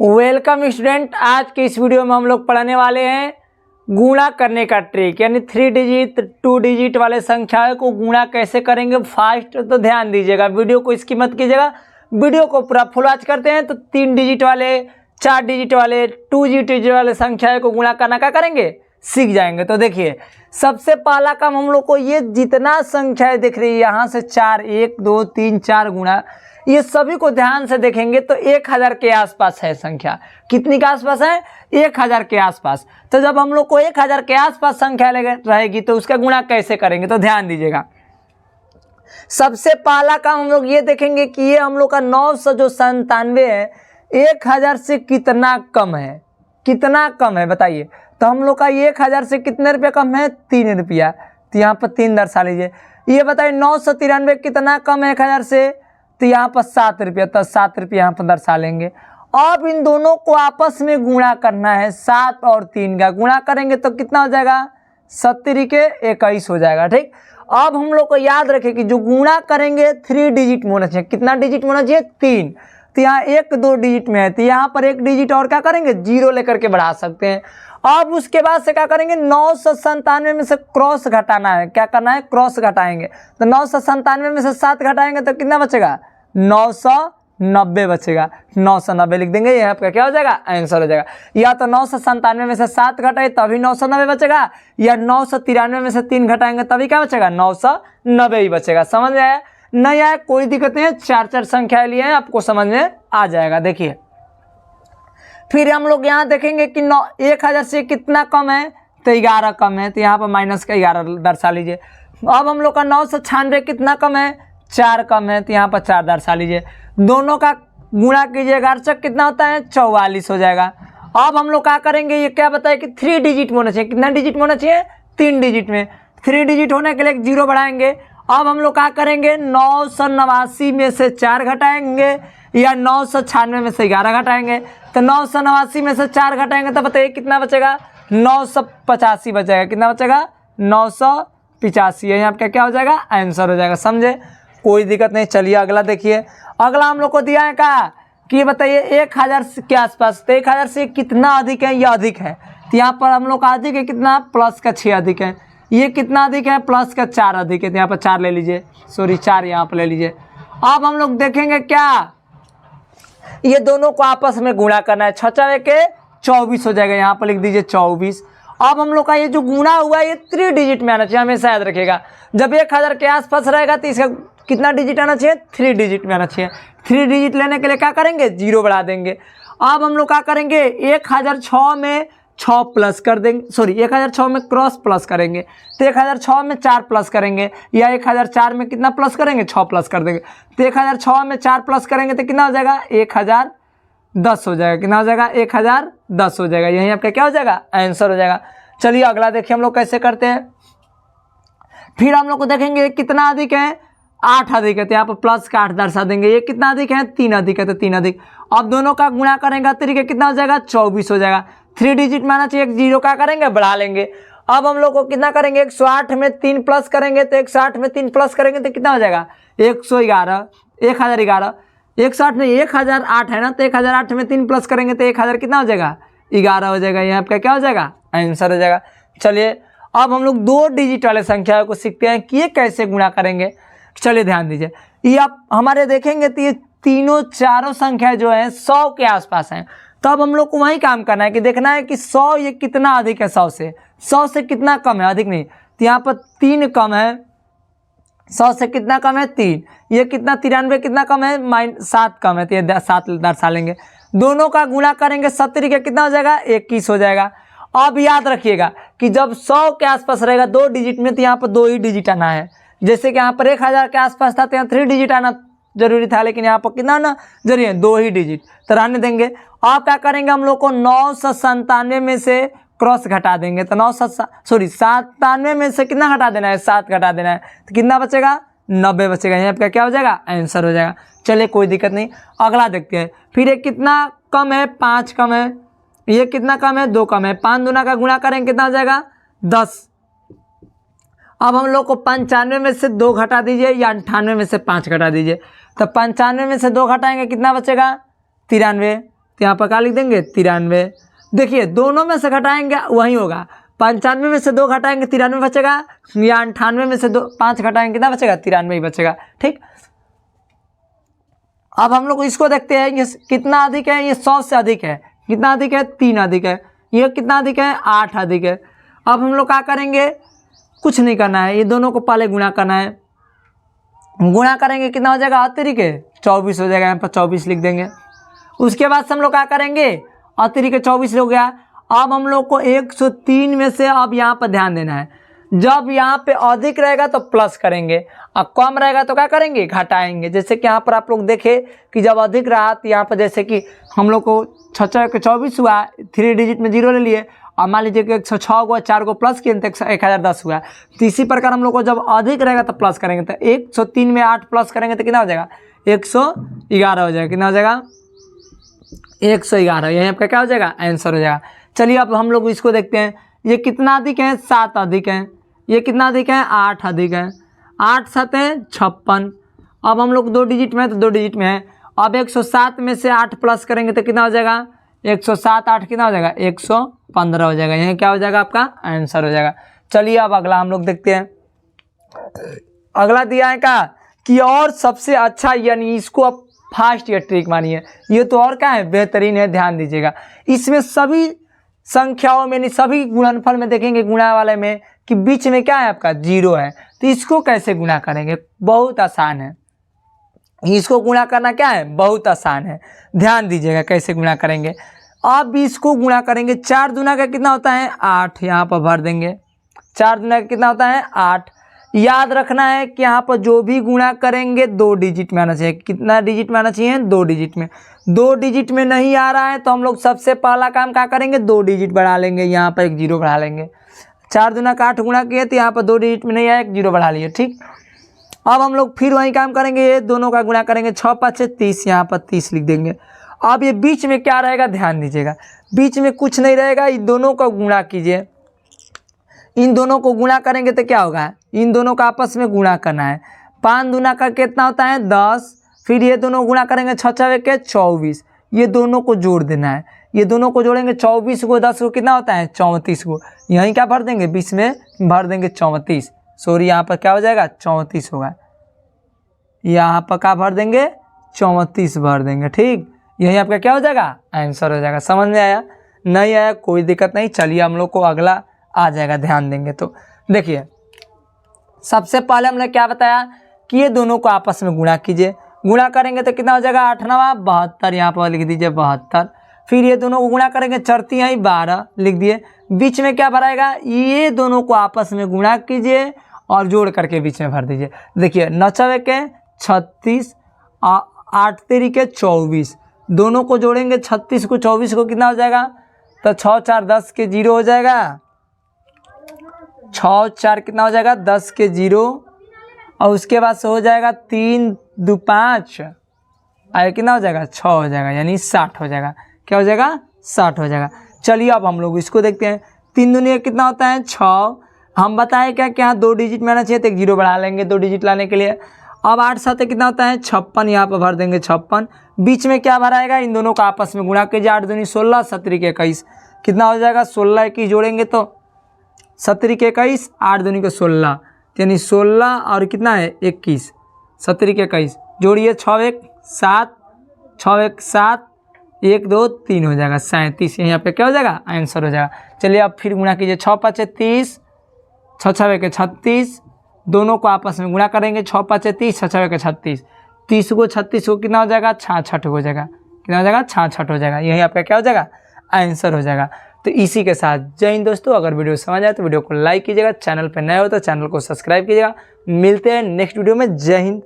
Welcome student. आज के इस वीडियो में हम लोग पढ़ने वाले हैं गुणा करने का ट्रिक, यानी 3 डिजिट 2 डिजिट वाले संख्याओं को गुणा कैसे करेंगे। फास्ट तो ध्यान दीजिएगा, वीडियो को इसकी मत कीजिएगा, वीडियो को पूरा फुल वॉच करते हैं। तो 3 डिजिट वाले, 4 डिजिट वाले, 2 डिजिट वाले संख्याओं को गुणा करना क्या करेंगे, सीख जाएंगे। तो देखिए, सबसे पहला काम हम लोग को, ये जितना संख्याएं दिख रही है यहाँ से 4, 1 2 3 4 गुणा, ये सभी को ध्यान से देखेंगे तो 1000 के आसपास है संख्या। कितनी के आसपास है? 1000 के आसपास। तो जब हम लोग को 1000 के आसपास संख्या रहेगी तो उसका गुणा कैसे करेंगे, तो ध्यान दीजिएगा। सबसे पहला काम हम लोग ये देखेंगे कि ये हम लोग का 997 है, 1000 से कितना कम है, कितना कम है बताइए। तो हम लोग का 1000 से कितने रुपये कम है? 3 रुपया। तो यहाँ पर 3 दर्शा लीजिए। ये बताइए 993 कितना कम है 1000 से? तो यहाँ पर 7 रुपया, तो 7 रुपया यहाँ पर दर्शा लेंगे। अब इन दोनों को आपस में गुणा करना है, 7 और 3 का गुणा करेंगे तो कितना हो जाएगा? 70 के 21 हो जाएगा। ठीक, अब हम लोग को याद रखें कि जो गुणा करेंगे 3 डिजिट में होना चाहिए। कितना डिजिट में होना चाहिए? 3। तो यहाँ 1 2 डिजिट में है, तो यहाँ पर 1 डिजिट और क्या करेंगे, 0 लेकर के बढ़ा सकते हैं। अब उसके बाद से क्या करेंगे, 997 में से क्रॉस घटाना है। क्या करना है? क्रॉस घटाएंगे। तो 997 में से 7 घटाएंगे तो कितना बचेगा? 990 बचेगा। 990 लिख देंगे, ये आपका क्या हो जाएगा? आंसर हो जाएगा। या तो 997 में से 7 घटाए तभी 990 बचेगा, या 993 में से 3 घटाएंगे तभी क्या बचेगा? 990 ही बचेगा। समझ में आया? नहीं आया कोई दिक्कत नहीं है, 4 संख्याएं लिए हैं, आपको समझ में आ जाएगा। देखिए, फिर हम लोग यहाँ देखेंगे कि 1000 से कितना कम है? तो 11 कम है, तो यहाँ पर माइनस का 11 दर्शा लीजिए। अब हम लोग का 996 कितना कम है? 4 कम है, तो यहाँ पर 4 दर्शा लीजिए। दोनों का गुणा कीजिएगा, अर्चक कितना होता है? 44 हो जाएगा। अब हम लोग क्या करेंगे, ये क्या बताया कि 3 डिजिट में होना चाहिए। कितना डिजिट में होना चाहिए? 3 डिजिट में। 3 डिजिट होने के लिए 0 बढ़ाएंगे। अब हम लोग क्या करेंगे, 989 में से 4 घटाएंगे, या 996 में से 11 घटाएंगे। तो 989 में से 4 घटाएंगे तो बताइए कितना बचेगा? 985 बचेगा। कितना बचेगा? 985। यही आपका क्या हो जाएगा? आंसर हो जाएगा। समझे? कोई दिक्कत नहीं। चलिए अगला देखिए। अगला हम लोग को दिया है क्या कि बताइए 1000 के आसपास, तो 1000 से कितना अधिक है? ये अधिक है। तो यहाँ पर हम लोग का अधिक है कितना? प्लस का 6 अधिक है। ये कितना अधिक है? प्लस का 4 अधिक है। तो यहाँ पर 4 ले लीजिए, सॉरी 4 यहाँ पर ले लीजिए। अब हम लोग देखेंगे क्या, ये दोनों को आपस में गुणा करना है। 6 के 24 हो जाएगा, यहाँ पर लिख दीजिए 24। अब हम लोग का ये जो गुणा हुआ है ये 3 डिजिट में आना चाहिए, हमेशा याद रखिएगा। जब 1000 के आसपास रहेगा तो इसका कितना डिजिट आना चाहिए? 3 डिजिट में आना चाहिए। 3 डिजिट लेने के लिए क्या करेंगे? 0 बढ़ा देंगे। अब हम लोग क्या करेंगे, 1006 में 6 प्लस कर देंगे, सॉरी 1006 में क्रॉस प्लस करेंगे। तो 1006 में 4 प्लस करेंगे, या 1004 में कितना प्लस करेंगे? 6 प्लस कर देंगे। तो 1006 में 4 प्लस करेंगे तो कितना हो जाएगा? 1010 हो जाएगा। कितना हो जाएगा? 1010 हो जाएगा। यही आपका क्या हो जाएगा? आंसर हो जाएगा। चलिए अगला देखिए हम लोग कैसे करते हैं। फिर हम लोग को देखेंगे कितना अधिक है? 8 अधिक है, तो यहाँ पर प्लस का 8 दर्शा देंगे। ये कितना अधिक है? 3 अधिक है, तो 3 अधिक। अब दोनों का गुणा करेंगे तरीके कितना हो जाएगा? 24 हो जाएगा। 3 डिजिट में आना चाहिए, 0 का करेंगे बढ़ा लेंगे। अब हम लोग को कितना करेंगे, 108 में 3 प्लस करेंगे, तो 108 में 3 प्लस करेंगे तो कितना हो जाएगा? 111, 1011। 108 में 1008 है ना, तो 1008 में 3 प्लस करेंगे तो 1000 कितना हो जाएगा? 11 हो जाएगा। यहाँ आपका क्या हो जाएगा? आंसर हो जाएगा। चलिए अब हम लोग 2 डिजिट वाले संख्याओं को सीखते हैं कि ये कैसे गुणा करेंगे। चलिए ध्यान दीजिए, ये आप हमारे देखेंगे तो ये तीनों चारों संख्या जो है 100 के आसपास हैं। तो अब हम लोग को वही काम करना है कि देखना है कि 100 ये कितना अधिक है 100 से, 100 से कितना कम है? अधिक नहीं। तो यहाँ पर 3 कम है, 100 से कितना कम है? 3। ये कितना? 93 कितना कम है? -7 कम है, तो ये 7 दर्शा लेंगे। दोनों का गुणा करेंगे 70 का कितना हो जाएगा? 21 हो जाएगा। अब याद रखिएगा कि जब 100 के आसपास रहेगा 2 डिजिट में, तो यहाँ पर 2 ही डिजिट आना है। जैसे कि यहाँ पर 1000 के आसपास था तो यहाँ 3 डिजिट आना जरूरी था, लेकिन यहाँ पर कितना आना जरूरी है? 2 ही डिजिट, तो रहने देंगे। अब क्या करेंगे, हम लोग को 997 में से क्रॉस घटा देंगे। तो 97 में से कितना घटा देना है? 7 घटा देना है, तो कितना बचेगा? 90 बचेगा। यहाँ आपका क्या हो जाएगा? आंसर हो जाएगा। चलिए कोई दिक्कत नहीं, अगला देखते हैं। फिर ये कितना कम है? 5 कम है। ये कितना कम है? 2 कम है। 5 दूना का गुणा करेंगे कितना हो जाएगा? 10। अब हम लोग को 95 में से 2 घटा दीजिए, या 98 में से 5 घटा दीजिए। तो 95 में से 2 घटाएंगे कितना बचेगा? 93। तो यहाँ पर क्या लिख देंगे 93। देखिए दोनों में से घटाएंगे वही होगा, 95 में से 2 घटाएंगे 93 बचेगा, या 98 में से 5 घटाएंगे कितना बचेगा 93 ही बचेगा। ठीक, अब हम लोग इसको देखते हैं, ये कितना अधिक है, ये 100 से अधिक है, कितना अधिक है 3 अधिक है, ये कितना अधिक है 8 अधिक है। अब हम लोग क्या करेंगे, कुछ नहीं करना है, ये दोनों को पहले गुणा करना है। गुणा करेंगे कितना हो जाएगा अतिरिक्त 24 हो जाएगा, यहाँ पर 24 लिख देंगे। उसके बाद से हम लोग क्या करेंगे, अतिरिक्त 24 हो गया। अब हम लोग को 103 में से अब यहाँ पर ध्यान देना है, जब यहाँ पे अधिक रहेगा तो प्लस करेंगे और कम रहेगा तो क्या करेंगे घटाएंगे। जैसे कि यहाँ पर आप लोग देखें कि जब अधिक रहा तो यहाँ पर जैसे कि हम लोग को 6 के 24 हुआ, 3 डिजिट में 0 ले लिए, और मान लीजिए कि 106 को 4 को प्लस किए तो 1010 हुआ। तो इसी प्रकार हम लोग को जब अधिक रहेगा तो प्लस करेंगे, तो 103 में 8 प्लस करेंगे तो कितना हो जाएगा 111 हो जाएगा। कितना हो जाएगा 111, यही आपका क्या हो जाएगा आंसर हो जाएगा। चलिए अब हम लोग इसको देखते हैं, ये कितना अधिक है 7 अधिक है, ये कितना अधिक है 8 अधिक है, 8 7 है 56। अब हम लोग 2 डिजिट में है तो 2 डिजिट में है। अब 107 में से 8 प्लस करेंगे तो कितना हो जाएगा 107 8 कितना हो जाएगा 115 हो जाएगा, यही क्या हो जाएगा आपका आंसर हो जाएगा। चलिए अब अगला हम लोग देखते हैं, अगला दिया है क्या कि और सबसे अच्छा, यानी इसको अब फास्ट या ट्रिक मानिए, ये तो और क्या है बेहतरीन है, ध्यान दीजिएगा। इसमें सभी संख्याओं में, नहीं सभी गुणनफल में देखेंगे गुणा वाले में कि बीच में क्या है आपका 0 है, तो इसको कैसे गुणा करेंगे, बहुत आसान है। इसको गुणा करना क्या है बहुत आसान है, ध्यान दीजिएगा कैसे गुणा करेंगे। अब इसको गुणा करेंगे, 4 दूना का कितना होता है 8, यहाँ पर भर देंगे। 4 दूना का कितना होता है 8। याद रखना है कि यहाँ पर जो भी गुणा करेंगे 2 डिजिट में आना चाहिए। कितना डिजिट में आना चाहिए 2 डिजिट में। 2 डिजिट में नहीं आ रहा है तो हम लोग सबसे पहला काम क्या करेंगे 2 डिजिट बढ़ा लेंगे, यहाँ पर 1 0 बढ़ा लेंगे। 4 दूना का 8 गुणा किए तो यहाँ पर 2 डिजिट में नहीं आया, 1 0 बढ़ा लिए। ठीक, अब हम लोग फिर वही काम करेंगे, ये दोनों का गुणा करेंगे, 6 5 30, यहाँ पर 30 लिख देंगे। अब ये बीच में क्या रहेगा ध्यान दीजिएगा, बीच में कुछ नहीं रहेगा, इन दोनों का गुणा कीजिए। इन दोनों को गुणा करेंगे तो क्या होगा, इन दोनों का आपस में गुणा करना है। 5 दूना का कितना होता है 10, फिर ये दोनों गुणा करेंगे 6 6 के 24, ये दोनों को जोड़ देना है। ये दोनों को जोड़ेंगे 24 को 10 को कितना होता है 34 को, यहीं क्या भर देंगे बीच में भर देंगे 34, सॉरी यहाँ पर क्या हो जाएगा 34 होगा, यहाँ पर क्या भर देंगे 34 भर देंगे। ठीक, यही आपका क्या हो जाएगा आंसर हो जाएगा। समझ में आया, नहीं आया कोई दिक्कत नहीं। चलिए हम लोग को अगला आ जाएगा, ध्यान देंगे तो देखिए सबसे पहले हमने क्या बताया कि ये दोनों को आपस में गुणा कीजिए। गुणा करेंगे तो कितना हो जाएगा 8 9 72, यहाँ पर लिख दीजिए 72। फिर ये दोनों को गुणा करेंगे 4 3 12 लिख दिए। बीच में क्या भराएगा, ये दोनों को आपस में गुणा कीजिए और जोड़ करके बीच में भर दीजिए। देखिए 9 के 36 8 3 के 24, दोनों को जोड़ेंगे 36 को 24 को कितना हो जाएगा, तो 6 4 10 के 0 हो जाएगा। 6 4 कितना हो जाएगा 10 के 0, और उसके बाद से हो जाएगा 3 2 5, और कितना हो जाएगा 6 हो जाएगा, यानी 60 हो जाएगा। क्या हो जाएगा 60 हो जाएगा। चलिए अब हम लोग इसको देखते हैं। 3 दूनी कितना होता है 6, हम बताए क्या कि यहाँ 2 डिजिट में आना चाहिए तो 1 0 बढ़ा लेंगे 2 डिजिट लाने के लिए। अब 8 7 कितना होता है 56, यहाँ पर भर देंगे 56। बीच में क्या भराएगा, इन दोनों का आपस में गुणा कीजिए। 8 दूनी 16 17 के 21 कितना हो जाएगा 16 21 जोड़ेंगे तो 17 के 21, 8 दूनी के 16, यानी 16 और कितना है 21, 17 के 21 जोड़िए 6 1 7, 6 1 7, 1 2 3 हो जाएगा 37, यहाँ पे क्या हो जाएगा आंसर हो जाएगा। चलिए अब फिर गुणा कीजिए। 6 5 30, 6 6 के 36, दोनों को आपस में गुणा करेंगे। 6 5 30, 6 6 के 36, 30 को 36 को कितना हो जाएगा 66 हो जाएगा, कितना हो जाएगा 66 हो जाएगा, यही आपका क्या हो जाएगा आंसर हो जाएगा। तो इसी के साथ जय हिंद दोस्तों। अगर वीडियो समझ आए तो वीडियो को लाइक कीजिएगा, चैनल पर नए हो तो चैनल को सब्सक्राइब कीजिएगा। मिलते हैं नेक्स्ट वीडियो में। जय हिंद।